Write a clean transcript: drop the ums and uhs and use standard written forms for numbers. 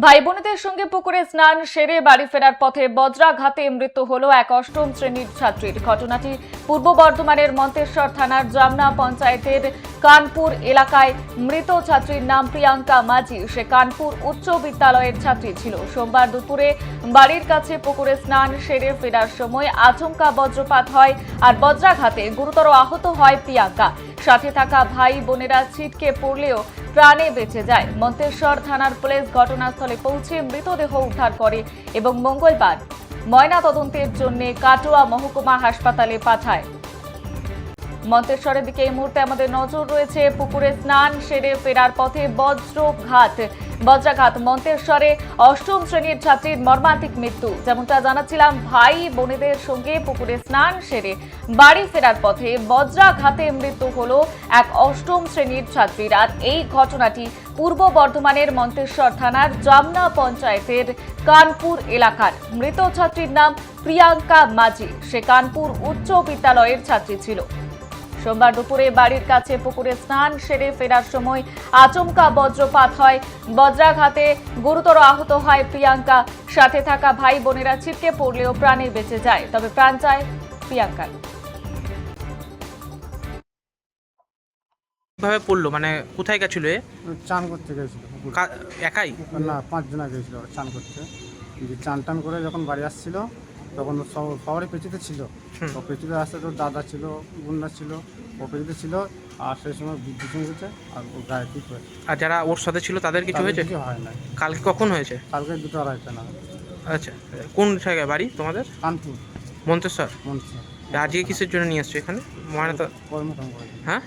ভাই বোনেদের সঙ্গে পুকুরে স্নান সেরে বাড়ি ফেরার পথে বজ্রাঘাতে মৃত্যু হলো এক অষ্টম শ্রেণীর ছাত্রীর। ঘটনাটি পূর্ব বর্ধমানের মন্তেশ্বর থানার জামনা পঞ্চায়েতের কানপুর এলাকায়। মৃত ছাত্রীর নাম প্রিয়াঙ্কা মাঝি। সে কানপুর উচ্চ বিদ্যালয়ের ছাত্রী ছিল। সোমবার দুপুরে বাড়ির কাছে পুকুরে স্নান সেরে ফেরার সময় আচমকা বজ্রপাত হয় আর বজ্রাঘাতে গুরুতর আহত হয় প্রিয়াঙ্কা। সাথে থাকা ভাই বোনেরা ছিটকে পড়লেও প্রাণে বেঁচে যায়। মন্তেশ্বর থানার পুলিশ ঘটনাস্থলে পৌঁছে মৃতদেহ উদ্ধার করে এবং মঙ্গলবার ময়নাতদন্তের জন্য কাটোয়া মহকুমা হাসপাতালে পাঠায়। মন্তেশ্বরের দিকে এই মুহূর্তে আমাদের নজর রয়েছে। পুকুরে স্নান সেরে ফেরার পথে বজ্রাঘাত মন্তেশ্বরে অষ্টম শ্রেণীর ছাত্রীর মর্মান্তিক মৃত্যু। যেমনটা জানাচ্ছিলাম, ভাই বোনেদের সঙ্গে পুকুরে স্নান সেরে বাড়ি ফেরার পথে বজ্রাঘাতে মৃত্যু হলো এক অষ্টম শ্রেণীর ছাত্রীর। আর এই ঘটনাটি পূর্ব বর্ধমানের মন্তেশ্বর থানার জামনা পঞ্চায়েতের কানপুর এলাকার। মৃত ছাত্রীর নাম প্রিয়াঙ্কা মাঝি। সে কানপুর উচ্চ বিদ্যালয়ের ছাত্রী ছিল। সোমবার দুপুরে বাড়ির কাছে পুকুরে স্নান সেরে ফেরার সময় আচমকা বজ্রপাত হয়। বজ্রাঘাতে গুরুতর আহত হয় প্রিয়াঙ্কা। সাথে থাকা ভাই বোনেরা ছিটকে পড়লেও প্রাণে বেঁচে যায়, তবে প্রাণ যায় প্রিয়াঙ্কার। কিভাবে পড়লো, মানে কোথায় গেছিল এ? চান করতে গেছিল পুকুরে। একাই? না, 5 জনা গেছিল চান করতে। যে চান টান করে যখন বাড়ি আসছিল তখন সবারই পেঁচিতে ছিল। তো পেঁচিতে আসতে তো দাদা ছিল, গুন্ডা ছিল, ও পেঁচিতে ছিল। আর সেই সময় বিদ্যুৎ হয়েছে আর ও গায়ে ঠিক হয়েছে। আর যারা ওর সাথে ছিল তাদের কিছু হয়েছে? কিছু হয় না। কালকে কখন হয়েছে? কালকে 2:30 না। আচ্ছা, কোন জায়গায় বাড়ি তোমাদের? কানপুর মন্তেশ্বর। মনসা আজকে কিসের জন্য নিয়ে আসছো এখানে? ময়না তো কর্মকাণ্ড করে। হ্যাঁ